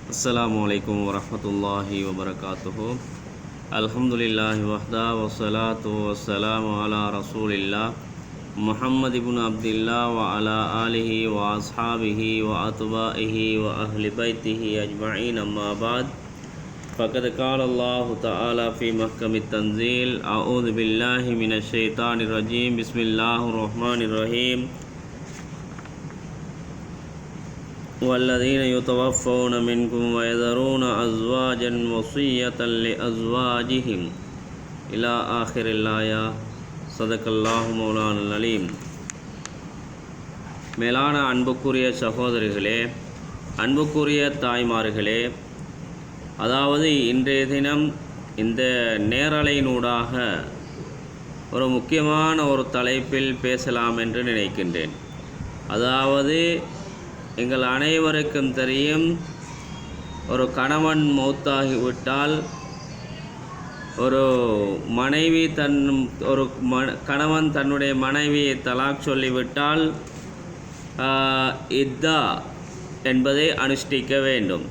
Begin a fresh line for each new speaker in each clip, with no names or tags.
Assalamualaikum warahmatullahi wabarakatuh. Alhamdulillah wahda wassalatu wassalamu ala rasulillah Muhammad ibn Abdullah wa ala alihi wa ashabihi wa atba'ihi wa ahli baitihi ajma'in amma ba'd. Faqad qala Allah ta'ala fi mahkamit tanzil a'udhu billahi minash shaitanir rajim bismillahir rahmanir rahim. والذين يتوفون منكم ويذرون أزواجا وصية لأزواجهم إلى آخر الآية صدق الله مولانا العليم. மேலான அன்புக்குரிய சகோதரிகளே, அன்புக்குரிய தாய்மார்களே, அதாவது இன்றைய தினம் இந்த நேரலையினூடாக ஒரு முக்கியமான ஒரு தலைப்பில் பேசலாம் என்று நினைக்கின்றேன். அதாவது எங்கள் அனைவருக்கும் தெரியும், ஒரு கணவன் மௌத்தாகிவிட்டால் ஒரு மனைவி கணவன் தன்னுடைய மனைவியை தலாக் சொல்லிவிட்டால் இத்தா என்பதை அனுஷ்டிக்க வேண்டும்.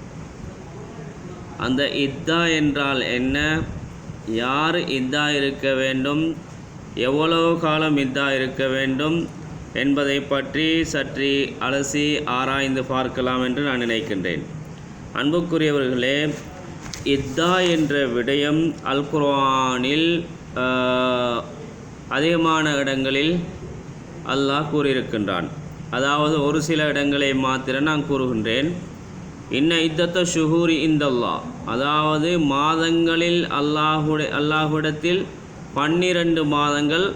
அந்த இத்தா என்றால் என்ன, யார் இத்தா இருக்க வேண்டும், எவ்வளவு காலம் இத்தா இருக்க வேண்டும் என்பதை பற்றி சற்று அலசி ஆராய்ந்து பார்க்கலாம் என்று நான் நினைக்கின்றேன். அன்புக்குரியவர்களே, இத்தா என்ற விடயம் அல் குர்ஆனில் அதிகமான இடங்களில் அல்லாஹ் கூறியிருக்கின்றான். அதாவது ஒரு சில இடங்களை மாத்திரம் நான் கூறுகின்றேன். இன்ன இத்தத்த ஷுஹூரி இந்தல்லாஹ், அதாவது மாதங்களில் அல்லாஹ்விடத்தில் 12 மாதங்கள்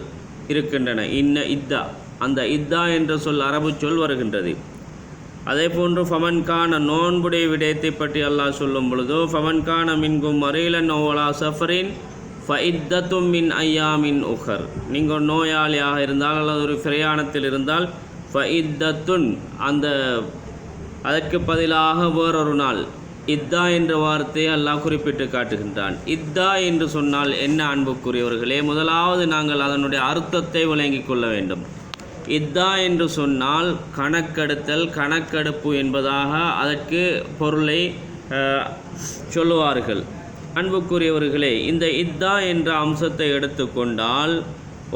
இருக்கின்றன. இன்ன இத்தா, அந்த இத்தா என்ற சொல் அரபு சொல் வருகின்றது. அதே போன்று ஃபமன்கான நோன்புடைய விடயத்தை பற்றி அல்லாஹ் சொல்லும் பொழுதோ ஃபமன்கான மின்கும் மரீலன் ஓலா சஃபரின் ஃபஇத்தத்தும் மின் ஐயாமின் உஹர், நீங்கள் நோயாளியாக இருந்தால் அல்லது ஒரு பிரயாணத்தில் இருந்தால் ஃபஇத்தத்துன், அதற்கு பதிலாக வேறொரு நாள் இத்தா என்ற வார்த்தையை அல்லாஹ் குறிப்பிட்டு காட்டுகின்றான். இத்தா என்று சொன்னால் என்ன அன்புக்குரியவர்களே, முதலாவது நாங்கள் அதனுடைய அர்த்தத்தை விளங்கிக் கொள்ள வேண்டும். இத்தா என்று சொன்னால் கணக்கெடுத்தல், கணக்கெடுப்பு என்பதாக அதற்கு பொருளை சொல்லுவார்கள். அன்புக்குரியவர்களே, இந்த இத்தா என்ற அம்சத்தை எடுத்துக்கொண்டால்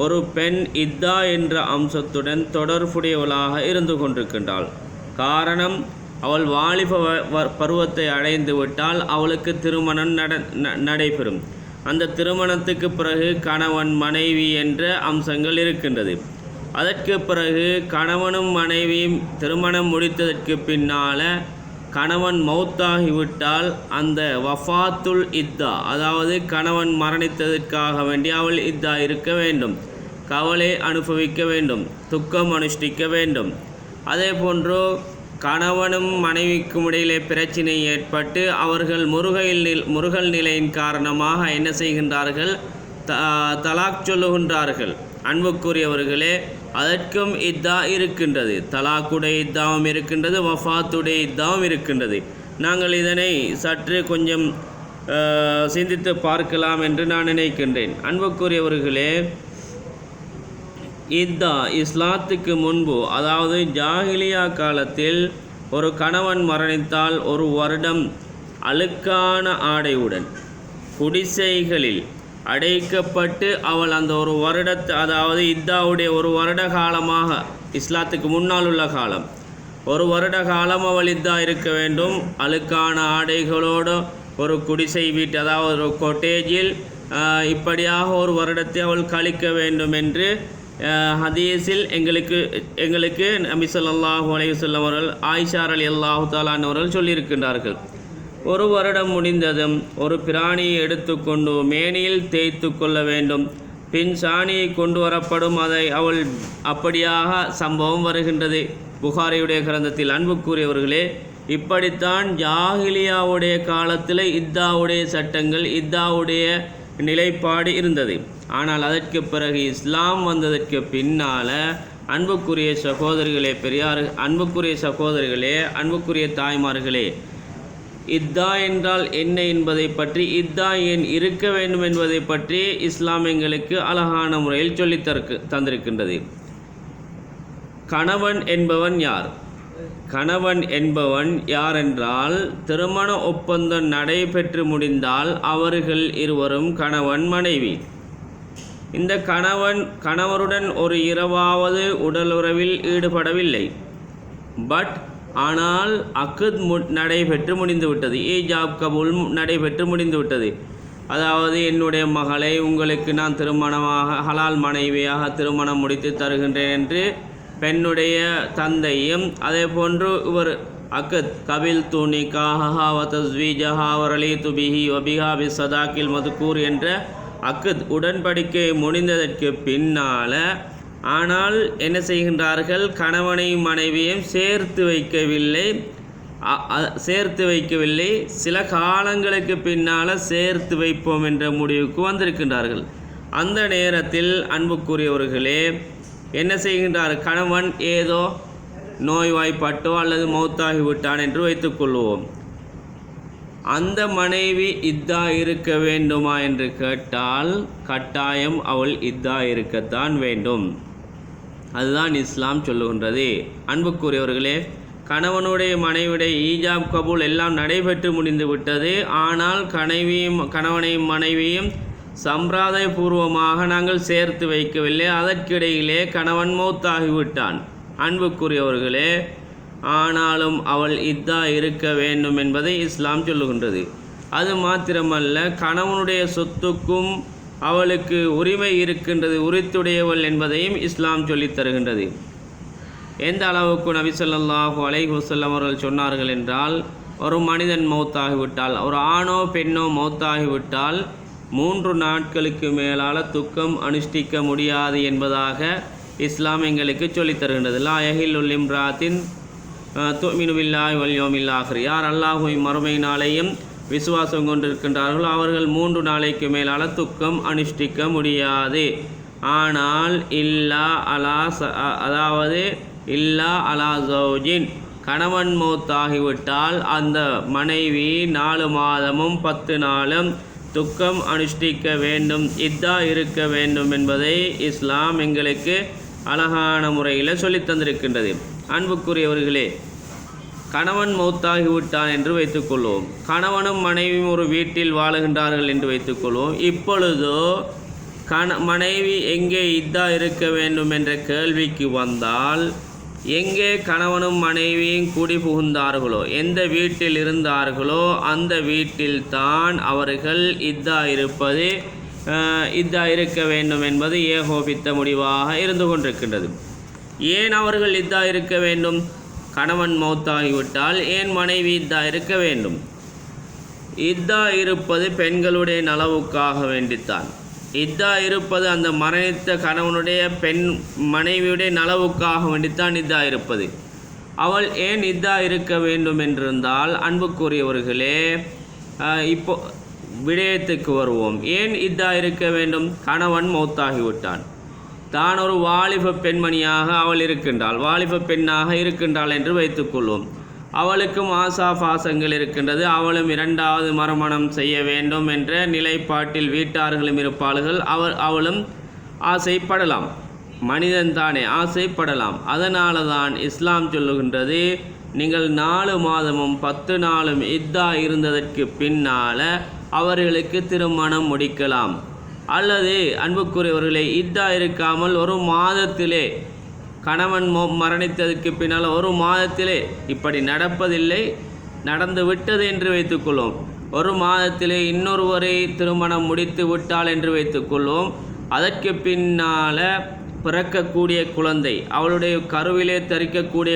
ஒரு பெண் இத்தா என்ற அம்சத்துடன் தொடர்புடையவளாக இருந்து கொண்டிருக்கின்றாள். காரணம், அவள் வாலிப பருவத்தை அடைந்து விட்டால் அவளுக்கு திருமணம் நடைபெறும். அந்த திருமணத்துக்கு பிறகு கணவன் மனைவி என்ற அம்சங்கள் இருக்கின்றது. அதற்கு பிறகு கணவனும் மனைவியும் திருமணம் முடித்ததற்கு பின்னால் கணவன் மௌத்தாகிவிட்டால் அந்த வஃபாத்துல் இத்தா, அதாவது கணவன் மரணித்ததற்காக வேண்டி அவள் இத்தா இருக்க வேண்டும், கவலை அனுபவிக்க வேண்டும், துக்கம் அனுஷ்டிக்க வேண்டும். அதே போன்று கணவனும் மனைவிக்கும் இடையிலே பிரச்சினை ஏற்பட்டு அவர்கள் முருகல் நிலையின் காரணமாக என்ன செய்கின்றார்கள், தலாக் சொல்லுகின்றார்கள். அன்புக்குரியவர்களே, அதற்கும் இத்தா இருக்கின்றது. தலாக்குடைய இத்தாவும் இருக்கின்றது, வஃபாத்துடைய இத்தாவும் இருக்கின்றது. நாங்கள் இதனை சற்று கொஞ்சம் சிந்தித்து பார்க்கலாம் என்று நான் நினைக்கின்றேன். அன்புக்குரியவர்களே, இத்தா இஸ்லாத்துக்கு முன்பு, அதாவது ஜாஹிலியா காலத்தில் ஒரு கணவன் மரணித்தால் 1 வருடம் அழுக்கான ஆடையுடன் குடிசைகளில் அடைக்கப்பட்டு அவள் அந்த 1 வருடத்தை, அதாவது இத்தாவுடைய 1 வருட காலமாக, இஸ்லாத்துக்கு முன்னால் உள்ள காலம், 1 வருட காலம் அவள் இத்தா இருக்க வேண்டும். அழுக்கான ஆடைகளோடு ஒரு குடிசை வீட்டு, அதாவது ஒரு கொட்டேஜில் இப்படியாக 1 வருடத்தை அவள் கழிக்க வேண்டும் என்று ஹதீஸில் எங்களுக்கு நபி ஸல்லல்லாஹு அலைஹி வஸல்லம் அவர்கள், ஆயிஷா ரலியல்லாஹு தஆலா அவர்கள் சொல்லியிருக்கின்றார்கள். 1 வருடம் முடிந்ததும் ஒரு பிராணியை எடுத்துக்கொண்டு மேனியில் தேய்த்து கொள்ள வேண்டும். பின் சாணியை கொண்டு வரப்படும். அதை அவள் அப்படியாக சம்பவம் வருகின்றது புகாரியுடைய கிரந்தத்தில். அன்புக்குரியவர்களே, இப்படித்தான் ஜாஹிலியாவுடைய காலத்தில் இத்தாவுடைய சட்டங்கள், இத்தாவுடைய நிலைப்பாடு இருந்தது. ஆனால் அதற்கு பிறகு இஸ்லாம் வந்ததற்கு பின்னால் அன்புக்குரிய சகோதரிகளே, அன்புக்குரிய சகோதரிகளே, அன்புக்குரிய தாய்மார்களே, இத்தா என்றால் என்ன என்பதை பற்றி, இத்தா ஏன் இருக்க வேண்டும் என்பதை பற்றி இஸ்லாம் எங்களுக்கு அழகான முறையில் சொல்லி தந்திருக்கின்றது. கணவன் என்பவன் யார்? கணவன் என்பவன் யாரென்றால் திருமண ஒப்பந்தம் நடைபெற்று முடிந்தால் அவர்கள் இருவரும் கணவன் மனைவி. இந்த கணவருடன் ஒரு இரவாவது உடலுறவில் ஈடுபடவில்லை. ஆனால் அக்த் நடைபெற்று முடிந்துவிட்டது, ஈஜாப் கபூல் நடைபெற்று முடிந்துவிட்டது. அதாவது என்னுடைய மகளை உங்களுக்கு நான் திருமணமாக ஹலால் மனைவியாக திருமணம் முடித்து தருகின்றேன் என்று பெண்ணுடைய தந்தையும் அதே போன்று இவர் அக்த் கபில் துனிகாஹா வ தஸ்வீஜஹா வரலி துபிஹி வபிஹா பி சதாக்கில் மதுக்கூர் என்ற அக்த் உடன்படிக்கை முடிந்ததற்கு பின்னால் ஆனால் என்ன செய்கின்றார்கள், கணவனையும் மனைவியும் சேர்த்து வைக்கவில்லை, சில காலங்களுக்கு பின்னால் சேர்த்து வைப்போம் என்ற முடிவுக்கு வந்திருக்கின்றார்கள். அந்த நேரத்தில் அன்புக்குரியவர்களே என்ன செய்கின்றார், கணவன் ஏதோ நோய்வாய்ப்பட்டோ அல்லது மௌத்தாகிவிட்டான் என்று வைத்துக்கொள்வோம். அந்த மனைவி இத்தா இருக்க வேண்டுமா என்று கேட்டால் கட்டாயம் அவள் இத்தா இருக்கத்தான் வேண்டும். அதுதான் இஸ்லாம் சொல்லுகின்றது. அன்புக்குரியவர்களே, கணவனுடைய மனைவியுடைய ஈஜாப் கபூல் எல்லாம் நடைபெற்று முடிந்து விட்டது. ஆனால் கணவனையும் மனைவியும் சம்பிரதாயபூர்வமாக நாங்கள் சேர்த்து வைக்கவில்லை. அதற்கிடையிலே கணவன் மௌத்தாகிவிட்டான். அன்புக்குரியவர்களே, ஆனாலும் அவள் இத்தா இருக்க வேண்டும் என்பதை இஸ்லாம் சொல்லுகின்றது. அது மாத்திரமல்ல, கணவனுடைய சொத்துக்கும் அவளுக்கு உரிமை இருக்கின்றது, உரித்துடையவள் என்பதையும் இஸ்லாம் சொல்லித் தருகின்றது. எந்த அளவுக்கு நபி ஸல்லல்லாஹு அலைஹி வஸல்லம் அவர்கள் சொன்னார்கள் என்றால், ஒரு மனிதன் மௌத்தாகிவிட்டால், ஒரு ஆணோ பெண்ணோ மௌத்தாகிவிட்டால் 3 நாட்களுக்கு மேலால் துக்கம் அனுஷ்டிக்க முடியாது என்பதாக இஸ்லாம் எங்களுக்கு சொல்லித் தருகின்றது. லா யஹில்லுல் இம்ராத்தின் துமினு பில்லாஹி வல் யௌமில் ஆகிர், யார் அல்லாஹ்வையும் மறுமை நாளையும் விசுவாசம் கொண்டிருக்கின்றார்களோ அவர்கள் 3 நாளைக்கு மேலால் துக்கம் அனுஷ்டிக்க முடியாது. ஆனால் இல்லா அலா ஜௌஜின், கணவன் மௌத்தாகிவிட்டால் அந்த மனைவி 4 மாதமும் 10 நாளும் துக்கம் அனுஷ்டிக்க வேண்டும், இத்தா இருக்க வேண்டும் என்பதை இஸ்லாம் எங்களுக்கு அழகான முறையில் சொல்லித் தந்திருக்கின்றது. அன்புக்குரியவர்களே, கணவன் மௌத்தாகிவிட்டான் என்று வைத்துக்கொள்வோம். கணவனும் மனைவியும் ஒரு வீட்டில் வாழுகின்றார்கள் என்று வைத்துக்கொள்வோம். இப்பொழுதோ மனைவி எங்கே இத்தா இருக்க வேண்டும் என்ற கேள்விக்கு வந்தால், எங்கே கணவனும் மனைவியும் குடி புகுந்தார்களோ, எந்த வீட்டில் இருந்தார்களோ அந்த வீட்டில்தான் அவர்கள் இத்தா இருக்க வேண்டும் என்பது ஏகோபித்த முடிவாக இருந்து கொண்டிருக்கின்றது. ஏன் அவர்கள் இத்தா இருக்க வேண்டும்? கணவன் மௌத்தாகிவிட்டால் ஏன் மனைவி இத்தா இருக்க வேண்டும்? இத்தா இருப்பது பெண்களுடைய நலவுக்காக வேண்டித்தான். இத்தா இருப்பது அந்த மரணித்த கணவனுடைய மனைவியுடைய நலவுக்காக வேண்டித்தான் இத்தா இருப்பது. அவள் ஏன் இத்தா இருக்க வேண்டும் என்றிருந்தால், அன்புக்குரியவர்களே, இப்போ விடயத்துக்கு வருவோம். ஏன் இத்தா இருக்க வேண்டும்? கணவன் மௌத்தாகிவிட்டான். தான் ஒரு வாலிப பெண்மணியாக அவள் இருக்கின்றாள், வாலிப பெண்ணாக இருக்கின்றாள் என்று வைத்துக்கொள்வோம். அவளுக்கும் ஆசாபாசங்கள் இருக்கின்றது. அவளும் 2வது மறுமணம் செய்ய வேண்டும் என்ற நிலைப்பாட்டில் வீட்டார்களும் இருப்பார்கள். அவளும் ஆசைப்படலாம், மனிதன் தானே, ஆசைப்படலாம். அதனால தான் இஸ்லாம் சொல்லுகின்றது, நீங்கள் 4 மாதமும் 10 நாளும் இத்தா இருந்ததற்கு பின்னால் அவர்களுக்கு திருமணம் முடிக்கலாம். அல்லது அன்புக்குரியவர்களை, இத்தா இருக்காமல் ஒரு மாதத்திலே, கணவன் மரணித்ததற்கு பின்னால் ஒரு மாதத்திலே, இப்படி நடப்பதில்லை, நடந்து விட்டது என்று வைத்துக்கொள்வோம், ஒரு மாதத்திலே இன்னொருவரை திருமணம் முடித்து விட்டாள் என்று வைத்துக்கொள்வோம். அதற்கு பின்னால் பிறக்கக்கூடிய குழந்தை, அவளுடைய கருவிலே தரிக்கக்கூடிய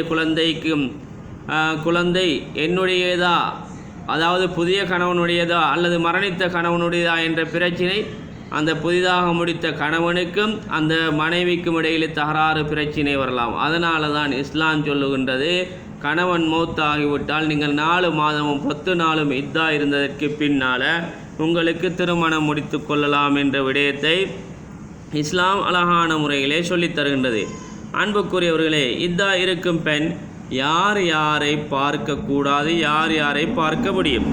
குழந்தை என்னுடையதா, அதாவது புதிய கணவனுடையதா அல்லது மரணித்த கணவனுடையதா என்ற பிரச்சினை அந்த புதிதாக முடித்த கணவனுக்கும் அந்த மனைவிக்கும் இடையிலே தகராறு பிரச்சினை வரலாம். அதனால தான் இஸ்லாம் சொல்லுகின்றது, கணவன் மௌத்தாகிவிட்டால் நீங்கள் 4 மாதமும் 10 நாளும் இத்தா இருந்ததற்கு பின்னால் உங்களுக்கு திருமணம் முடித்து கொள்ளலாம் என்ற விடயத்தை இஸ்லாம் அழகான முறையிலே சொல்லித் தருகின்றது. அன்புக்குரியவர்களே, இத்தா இருக்கும் பெண் யார் யாரை பார்க்கக்கூடாது, யார் யாரை பார்க்க முடியும்?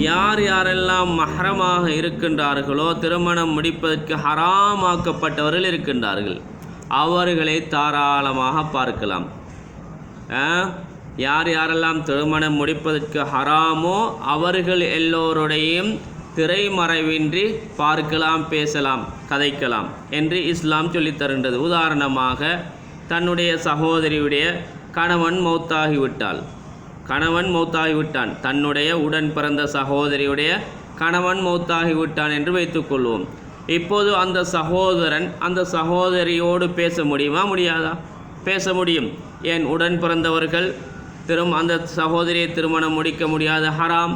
யார் யாரெல்லாம் மஹ்ரமாக இருக்கின்றார்களோ, திருமணம் முடிப்பதற்கு ஹராமாக்கப்பட்டவர்கள் இருக்கின்றார்கள், அவர்களை தாராளமாக பார்க்கலாம். யார் யாரெல்லாம் திருமணம் முடிப்பதற்கு ஹராமோ அவர்கள் எல்லோருடையும் திரைமறைவின்றி பார்க்கலாம், பேசலாம், கதைக்கலாம் என்று இஸ்லாம் சொல்லித் தருகின்றது. உதாரணமாக தன்னுடைய சகோதரியுடைய கணவன் மௌத்தாகிவிட்டான், தன்னுடைய உடன் பிறந்த சகோதரியுடைய கணவன் மௌத்தாகிவிட்டான் என்று வைத்துக்கொள்வோம். இப்போது அந்த சகோதரன் அந்த சகோதரியோடு பேச முடியுமா, முடியாதா? பேச முடியும். ஏன்? உடன் பிறந்தவர்கள் அந்த சகோதரியை திருமணம் முடிக்க முடியாத, ஹராம்.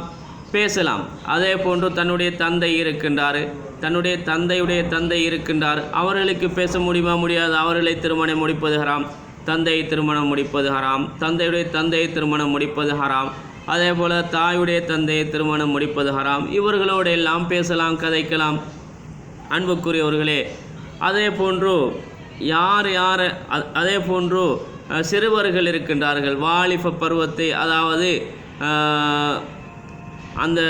பேசலாம். அதே போன்று தன்னுடைய தந்தை இருக்கின்றார், தன்னுடைய தந்தையுடைய தந்தை இருக்கின்றார், அவர்களுக்கு பேச முடியுமா, முடியாது? அவர்களை திருமணம் முடிப்பது ஹராம். தந்தையை திருமணம் முடிப்பது ஹராம், தந்தையுடைய தந்தையை திருமணம் முடிப்பது ஹராம். அதே போல் தாயுடைய தந்தையை திருமணம் முடிப்பது ஹராம். இவர்களோடு எல்லாம் பேசலாம், கதைக்கலாம். அன்புக்குரியவர்களே, அதே போன்று அதே போன்று சிறுவர்கள் இருக்கின்றார்கள், வாலிப பருவத்தை, அதாவது அந்த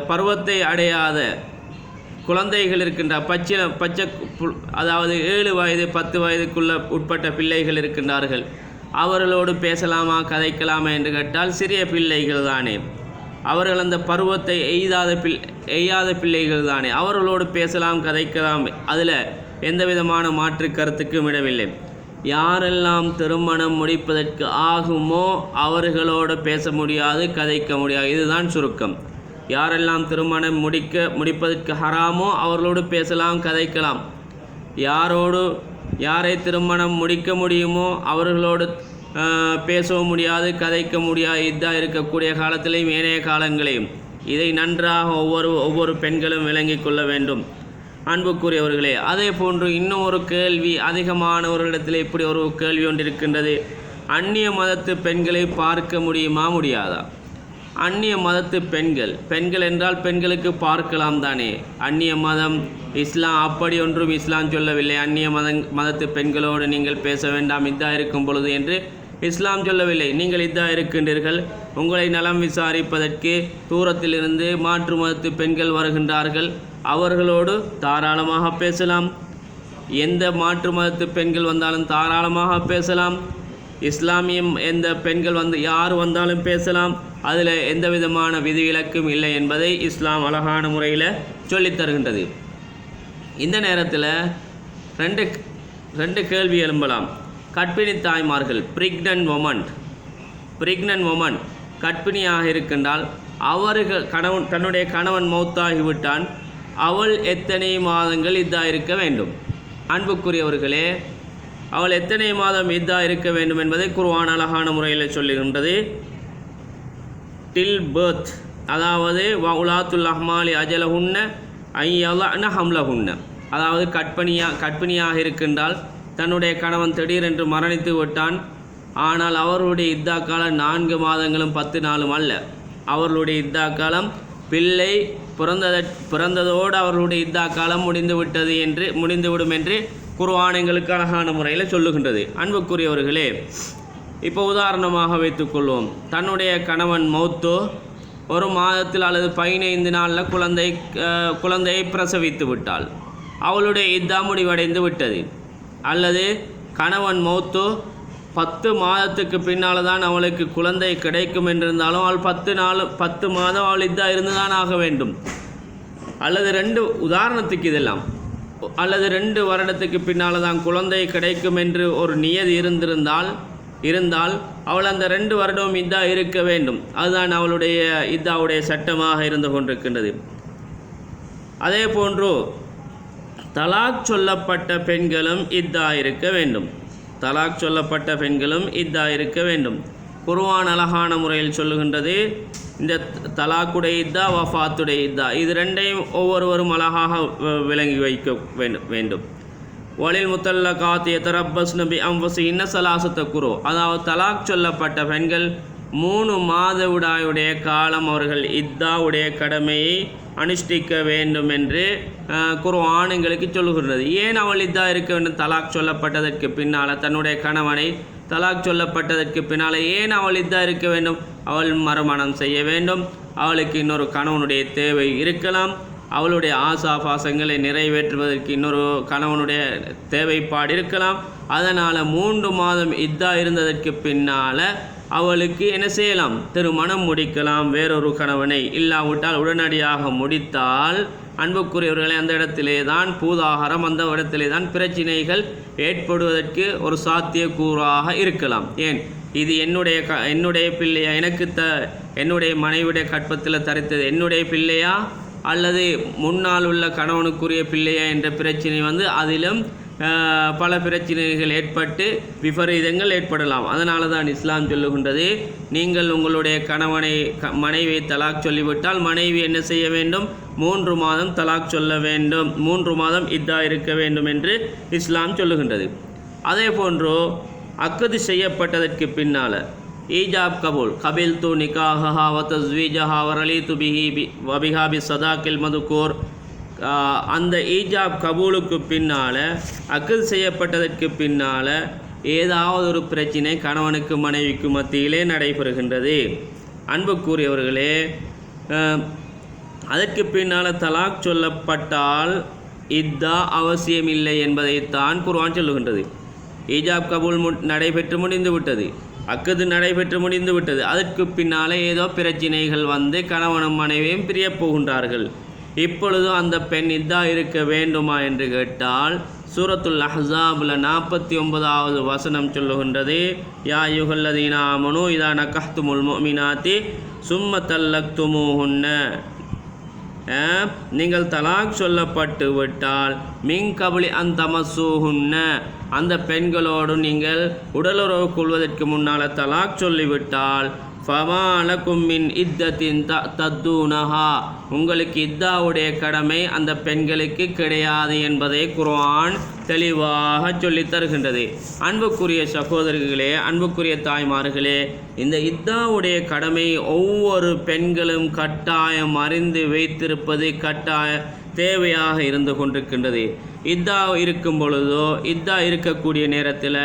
பருவத்தை அடையாத குழந்தைகள் இருக்கின்ற பச்சை அதாவது 7 வயது 10 வயதுக்குள்ள உட்பட்ட பிள்ளைகள் இருக்கின்றார்கள். அவர்களோடு பேசலாமா, கதைக்கலாமா என்று கேட்டால் சிறிய பிள்ளைகள் தானே, அவர்கள் அந்த பருவத்தை எய்யாத பிள்ளைகள் தானே, அவர்களோடு பேசலாம், கதைக்கலாம். அதில் எந்த விதமான மாற்று கருத்துக்கும் இடமில்லை. யாரெல்லாம் திருமணம் முடிப்பதற்கு ஆகுமோ அவர்களோடு பேச முடியாது, கதைக்க முடியாது. இதுதான் சுருக்கம். யாரெல்லாம் திருமணம் முடிப்பதற்கு ஹராமோ அவர்களோடு பேசலாம், கதைக்கலாம். யாரை திருமணம் முடிக்க முடியுமோ அவர்களோடு பேசவும் முடியாது, கதைக்க முடியாது. இதாக இருக்கக்கூடிய காலத்திலையும் ஏனைய காலங்களையும் இதை நன்றாக ஒவ்வொரு பெண்களும் விளங்கி கொள்ள வேண்டும். அன்புக்குரியவர்களே, அதே போன்று இன்னும் ஒரு கேள்வி அதிகமானவர்களிடத்தில் இப்படி ஒரு கேள்வி ஒன்று இருக்கின்றது. அந்நிய மதத்து பெண்களை பார்க்க முடியுமா, முடியாதா? அந்நிய மதத்து பெண்கள் என்றால் பெண்களுக்கு பார்க்கலாம் தானே. அந்நிய மதம் இஸ்லாம் அப்படி ஒன்றும் இஸ்லாம் சொல்லவில்லை. அந்நிய மதத்து பெண்களோடு நீங்கள் பேச வேண்டாம் இதா இருக்கும் பொழுது என்று இஸ்லாம் சொல்லவில்லை. நீங்கள் இதா இருக்கின்றீர்கள், உங்களை நலம் விசாரிப்பதற்கு தூரத்திலிருந்து மாற்று மதத்து பெண்கள் வருகின்றார்கள், அவர்களோடு தாராளமாக பேசலாம். எந்த மாற்று மதத்து பெண்கள் வந்தாலும் தாராளமாக பேசலாம். இஸ்லாமியம் எந்த பெண்கள் யார் வந்தாலும் பேசலாம். அதில் எந்த விதமான விதிவிலக்கும் இல்லை என்பதை இஸ்லாம் அழகான முறையில் சொல்லித் தருகின்றது. இந்த நேரத்தில் ரெண்டு கேள்வி எழும்பலாம். கர்ப்பிணி தாய்மார்கள், பிரெக்னன்ட் உமன் கர்ப்பிணியாக இருக்கின்றால் அவர்கள் தன்னுடைய கணவன் மௌத்தாகிவிட்டான், அவள் எத்தனை மாதங்கள் இதா இருக்க வேண்டும்? அன்புக்குரியவர்களே, அவள் எத்தனை மாதம் இதா இருக்க வேண்டும் என்பதை குர்ஆன் அழகான முறையில் சொல்லுகின்றது. டில் பர்த், அதாவது உலாத்துல் அஹ்மாலி அஜலஹுன்ன ஐயலன ஹம்லஹுன்ன, அதாவது கர்ப்பிணியாக இருக்கின்றால் தன்னுடைய கணவன் திடீரென்று மரணித்து விட்டான். ஆனால் அவர்களுடைய இத்தா காலம் 4 மாதங்களும் 10 நாளும் அல்ல. அவர்களுடைய இத்தா காலம் பிள்ளை பிறந்ததோடு அவர்களுடைய இத்தா காலம் முடிந்துவிடும் என்று குர்ஆன் எங்களுக்கு அழகான முறையில் சொல்லுகின்றது. அன்புக்குரியவர்களே, இப்போ உதாரணமாக வைத்துக்கொள்வோம். தன்னுடைய கணவன் மௌத்தோ 1 மாதத்தில் அல்லது 15 நாளில் குழந்தையை பிரசவித்து விட்டாள், அவளுடைய இத்தா முடிவடைந்து விட்டது. அல்லது கணவன் மௌத்தோ 10 மாதத்துக்கு பின்னால் தான் அவளுக்கு குழந்தை கிடைக்கும் என்றிருந்தாலும் அவள் 10 மாதம் அவள் இத்தா இருந்துதான் ஆக வேண்டும். அல்லது 2 உதாரணத்துக்கு இதெல்லாம், அல்லது 2 வருடத்துக்கு பின்னால் தான் குழந்தை கிடைக்கும் என்று ஒரு நியதி இருந்தால் அவள் அந்த 2 வருடம் இத்தா இருக்க வேண்டும். அதுதான் அவளுடைய இத்தாவுடைய சட்டமாக இருந்து கொண்டிருக்கின்றது. அதே போன்று தலாக் சொல்லப்பட்ட பெண்களும் இத்தா இருக்க வேண்டும். குர்ஆன் அழகான முறையில் சொல்லுகின்றது. இந்த தலாக்குடைய இத்தா, வஃபாத்துடைய இத்தா, இது 2ஐயும் ஒவ்வொருவரும் அழகாக விளங்கி வைக்க வேண்டும். வலில் முத்தல்லகாத் யதரப்பஸ்ன பிஅன்ஃபுஸிஹின்ன ஸலாஸத குரூ, அதாவது தலாக் சொல்லப்பட்ட பெண்கள் 3 மாதவிடாயுடைய காலம் அவர்கள் இத்தாவுடைய கடமையை அனுஷ்டிக்க வேண்டும் என்று குர்ஆன் எங்களுக்கு சொல்லுகின்றது. ஏன் அவள் இத்தா இருக்க வேண்டும்? தலாக் சொல்லப்பட்டதற்கு பின்னால், தன்னுடைய கணவனை தலாக் சொல்லப்பட்டதற்கு பின்னால் ஏன் அவள் இத்தா இருக்க வேண்டும்? அவள் மறுமணம் செய்ய வேண்டும், அவளுக்கு இன்னொரு கணவனுடைய தேவை இருக்கலாம், அவளுடைய ஆசாபாசங்களை நிறைவேற்றுவதற்கு இன்னொரு கணவனுடைய தேவைப்பாடு இருக்கலாம். அதனால் 3 மாதம் இத்தா இருந்ததற்கு பின்னால் அவளுக்கு என்ன செய்யலாம், திருமணம் முடிக்கலாம் வேறொரு கணவனை. இல்லாவிட்டால் உடனடியாக முடித்தால் அன்புக்குரியவர்களை அந்த இடத்திலே தான் பூதாகாரம், அந்த இடத்திலே தான் பிரச்சினைகள் ஏற்படுவதற்கு ஒரு சாத்தியக்கூறாக இருக்கலாம். ஏன், இது என்னுடைய பிள்ளையா, என்னுடைய மனைவியுடைய கற்பத்தில் தரித்தது என்னுடைய பிள்ளையா அல்லது முன்னால் உள்ள கணவனுக்குரிய பிள்ளையா என்ற பிரச்சனை அதிலும் பல பிரச்சனைகள் ஏற்பட்டு விபரீதங்கள் ஏற்படலாம். அதனால தான் இஸ்லாம் சொல்லுகின்றது, நீங்கள் உங்களுடைய மனைவியை தலாக் சொல்லிவிட்டால் மனைவி என்ன செய்ய வேண்டும், 3 மாதம் தலாக் சொல்ல வேண்டும், 3 மாதம் இத்தா இருக்க வேண்டும் என்று இஸ்லாம் சொல்லுகின்றது. அதே போன்று அக்கது செய்யப்பட்டதற்கு பின்னால் ஈஜாப் கபூல் கபில் து நிகாஹா வ தஸ்வீஜஹா வ ரலீது பிஹா பி சதாக்கில் மதுக்கூர், அந்த ஈஜாப் கபூலுக்கு பின்னால் அக்கது செய்யப்பட்டதற்கு பின்னால் ஏதாவது ஒரு பிரச்சினை கணவனுக்கு மனைவிக்கு மத்தியிலே நடைபெறுகின்றது. அன்புக்குரியவர்களே, அதற்கு பின்னால் தலாக் சொல்லப்பட்டால் இத்தா அவசியமில்லை என்பதைத்தான் குர்ஆன் சொல்லுகின்றது. ஈஜாப் கபூல் நடைபெற்று முடிந்து விட்டது, அக்கது நடைபெற்று முடிந்து விட்டது, அதற்கு பின்னால் ஏதோ பிரச்சினைகள் கணவனும் மனைவியும் பிரியப் போகின்றார்கள். இப்பொழுது அந்த பெண் இத்தா இருக்க வேண்டுமா என்று கேட்டால் சூரத்துல் அஹ்ஸாபில் 49வது வசனம் சொல்லுகின்றது, யா அய்யுஹல்லதீன ஆமனூ இதா நகஹ்துமுல் முஃமினாத்தி சும்ம தல்லக்துமூஹுன்ன, நீங்கள் தலாக் சொல்லப்பட்டு விட்டால் மின் கபலி அந்தமசூஹுன்ன, அந்த பெண்களோடு நீங்கள் உடலுறவு கொள்வதற்கு முன்னால் தலாக் சொல்லிவிட்டால் ஃபமாலக்கும் மின் இத்தத்தின் தத்தூனஹா, உங்களுக்கு இத்தாவுடைய கடமை அந்த பெண்களுக்கு கிடையாது என்பதை குர்ஆன் தெளிவாக சொல்லித் தருகின்றது. அன்புக்குரிய சகோதரர்களே, அன்புக்குரிய தாய்மார்களே, இந்த இத்தாவுடைய கடமை ஒவ்வொரு பெண்களும் கட்டாயம் அறிந்து வைத்திருப்பது கட்டாய தேவையாக இருந்து கொண்டிருக்கின்றது. இத்தா இருக்கும் பொழுதோ, இத்தா இருக்கக்கூடிய நேரத்தில்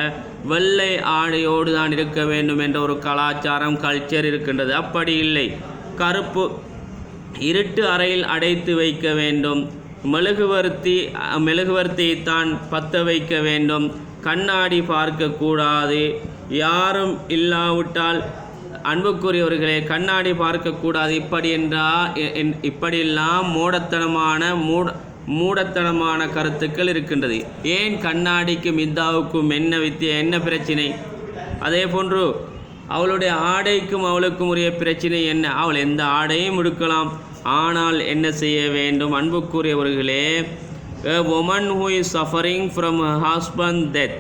வெள்ளை ஆடையோடு தான் இருக்க வேண்டும் என்ற ஒரு கல்ச்சர் இருக்கின்றது. அப்படி இல்லை, கருப்பு இருட்டு அறையில் அடைத்து வைக்க வேண்டும், மெழுகுவர்த்தியை தான் பற்ற வைக்க வேண்டும், கண்ணாடி பார்க்கக்கூடாது, யாரும் இல்லாவிட்டால் அன்புக்குரியவர்களே கண்ணாடி பார்க்கக்கூடாது. இப்படியெல்லாம் மூடத்தனமான கருத்துக்கள் இருக்கின்றது. ஏன் கண்ணாடிக்கும் இத்தாவுக்கும் என்ன பிரச்சினை? அதே போன்று அவளுடைய ஆடைக்கும் அவளுக்கும் உரிய பிரச்சினை என்ன? அவள் எந்த ஆடையும் உடுக்கலாம். ஆனால் என்ன செய்ய வேண்டும் அன்புக்குரியவர்களே, a woman who is suffering from her husband's death,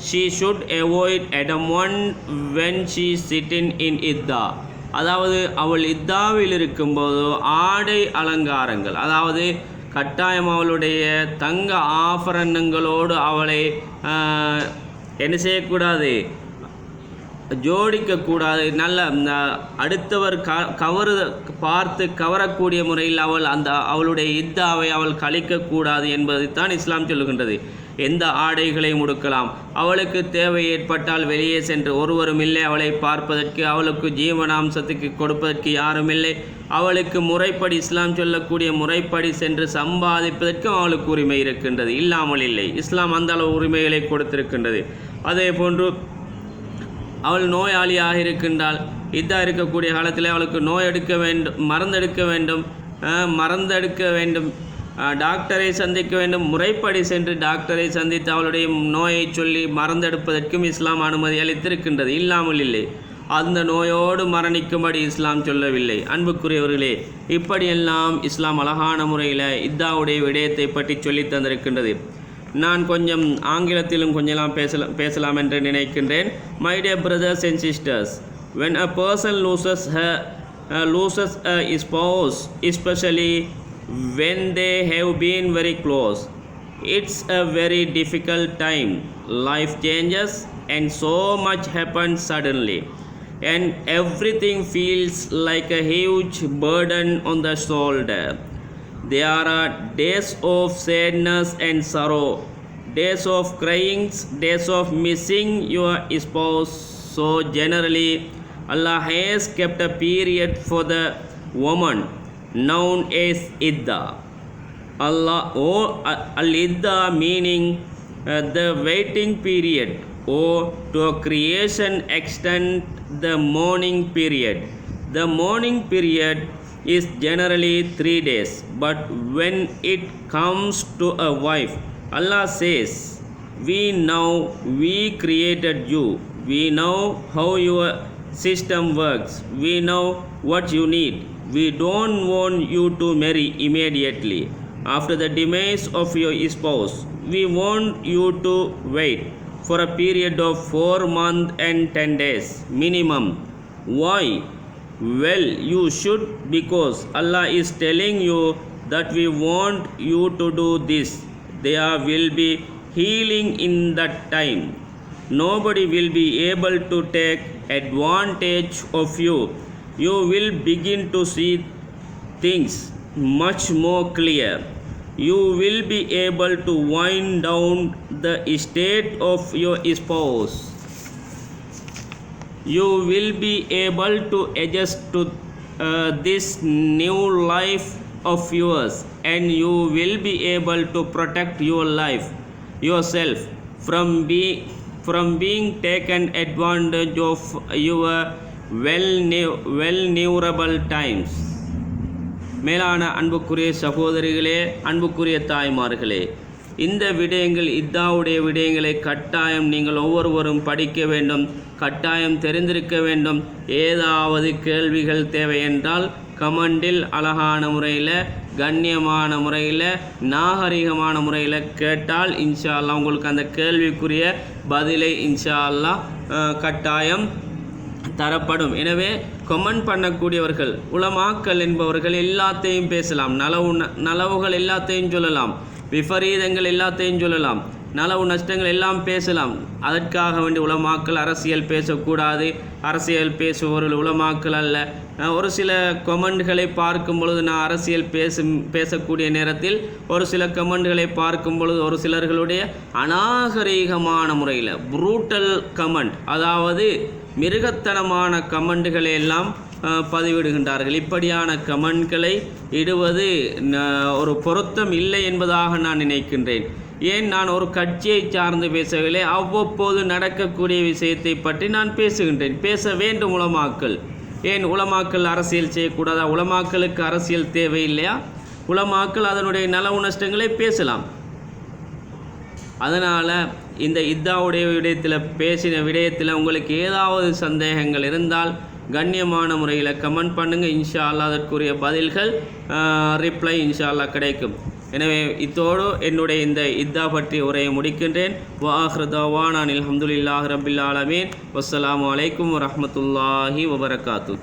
she should avoid adamant when she is sitting in idda. அதாவது அவள் இத்தாவில் இருக்கும்போது ஆடை அலங்காரங்கள், அதாவது கட்டாயம் அவளுடைய தங்க ஆபரணங்களோடு அவளை என்ன செய்யக்கூடாது, ஜோடிக்கக்கூடாது. நல்ல அடுத்தவர் பார்த்து கவரக்கூடிய முறையில் அவளுடைய இத்தாவை அவள் கழிக்கக்கூடாது என்பதைத்தான் இஸ்லாம் சொல்லுகின்றது. எந்த ஆடைகளை முடுக்கலாம், அவளுக்கு தேவை ஏற்பட்டால் வெளியே சென்று ஒருவரும் இல்லை அவளை பார்ப்பதற்கு, அவளுக்கு ஜீவனாம்சத்துக்கு கொடுப்பதற்கு யாரும் இல்லை, அவளுக்கு முறைப்படி இஸ்லாம் சொல்லக்கூடிய முறைப்படி சென்று சம்பாதிப்பதற்கும் அவளுக்கு உரிமை இருக்கின்றது, இல்லாமல் இல்லை. இஸ்லாம் அந்த அளவு உரிமைகளை கொடுத்திருக்கின்றது. அதே போன்று அவள் நோயாளியாக இருக்கின்றால் இதா இருக்கக்கூடிய காலத்தில் அவளுக்கு மருந்தெடுக்க வேண்டும், டாக்டரை சந்திக்க வேண்டும், முறைப்படி சென்று டாக்டரை சந்தித்து அவளுடைய நோயை சொல்லி மருந்தெடுப்பதற்கும் இஸ்லாம் அனுமதி அளித்திருக்கின்றது, இல்லாமல் இல்லை. அந்த நோயோடு மரணிக்கும்படி இஸ்லாம் சொல்லவில்லை. அன்புக்குரியவர்களே, இப்படியெல்லாம் இஸ்லாம் அழகான முறையில் இத்தாவுடைய விடயத்தை பற்றி சொல்லி தந்திருக்கின்றது. நான் கொஞ்சம் ஆங்கிலத்திலும் கொஞ்சம் பேசலாம் என்று நினைக்கின்றேன். My dear brothers and sisters, when a person loses a spouse, especially when they have been very close, it's a very difficult time. Life changes and so much happens suddenly, and everything feels like a huge burden on the shoulder. There are days of sadness and sorrow, days of crying, days of missing your spouse. So generally, Allah has kept a period for the woman known as Idda. Al-Idda meaning the waiting period or to creation extend the mourning period. The mourning period is generally 3 days, but when it comes to a wife, Allah says, we created you, we know how your system works, we know what you need, we don't want you to marry immediately after the demise of your spouse, we want you to wait for a period of 4 months and 10 days minimum. Why? Well, you should, because Allah is telling you that we want you to do this. There will be healing in that time. Nobody will be able to take advantage of you. You will begin to see things much more clear. You will be able to wind down the estate of your spouse. You will be able to adjust to this new life of yours, and you will be able to protect your life yourself from being taken advantage of your vulnerable times. மேலான அன்புக்குரிய சகோதரிகளே, அன்புக்குரிய தாய்மார்களே, இந்த விடயங்கள் இத்தாவுடைய விடயங்களை கட்டாயம் நீங்கள் ஒவ்வொருவரும் படிக்க வேண்டும், கட்டாயம் தெரிந்திருக்க வேண்டும். ஏதாவது கேள்விகள் தேவை என்றால் கமெண்டில் அழகான முறையில், கண்ணியமான முறையில், நாகரிகமான முறையில் கேட்டால் இன்ஷா அல்லாஹ் உங்களுக்கு அந்த கேள்விக்குரிய பதிலை இன்ஷா அல்லாஹ் கட்டாயம் தரப்படும். எனவே கமெண்ட் பண்ணக்கூடியவர்கள், உலமாக்கள் என்பவர்கள் எல்லாத்தையும் பேசலாம், நலவுகள் எல்லாத்தையும் சொல்லலாம், விபரீதங்கள் எல்லாத்தையும் சொல்லலாம், நலவு நஷ்டங்கள் எல்லாம் பேசலாம். அதற்காக வேண்டி உலமாக்கள் அரசியல் பேசக்கூடாது, அரசியல் பேசுபவர்கள் உலமாக்கள் அல்ல. ஒரு சில கமெண்ட்களை பார்க்கும் பொழுது, நான் அரசியல் பேசக்கூடிய நேரத்தில் ஒரு சில கமெண்ட்களை பார்க்கும் பொழுது ஒரு சிலர்களுடைய அநாகரீகமான முறையில் ப்ரூட்டல் கமெண்ட், அதாவது மிருகத்தனமான கமெண்ட்களை எல்லாம் பதிவிடுகின்றார்கள். இப்படியான கமெண்ட்களை இடுவது ஒரு பொருத்தம் இல்லை என்பதாக நான் நினைக்கின்றேன். ஏன், நான் ஒரு கட்சியை சார்ந்து பேசவில்லை, அவ்வப்போது நடக்கக்கூடிய விஷயத்தை பற்றி நான் பேசுகின்றேன். பேச வேண்டும் உலமாக்கள். ஏன் உலமாக்கள் அரசியல் செய்யக்கூடாதா? உலமாக்களுக்கு அரசியல் தேவையில்லையா? உலமாக்கள் அதனுடைய நலவு நஷ்டங்களை பேசலாம். அதனால் இந்த இத்தாவுடைய விடயத்தில் பேசின விடயத்தில் உங்களுக்கு ஏதாவது சந்தேகங்கள் இருந்தால் கண்ணியமான முறையில் கமெண்ட் பண்ணுங்கள். இன்ஷா அல்லாஹ் அதற்குரிய பதில்கள் ரிப்ளை இன்ஷா அல்லாஹ் கிடைக்கும். எனவே இத்தோடு என்னுடைய இந்த இத்தா பற்றி உரையை முடிக்கின்றேன். வஆஹிரு தஅவானா அல்ஹம்துலில்லாஹி ரப்பில் ஆலமீன். வஸ்ஸலாமு அலைக்கும் வரஹ்மத்துல்லாஹி வபரகாத்துஹு.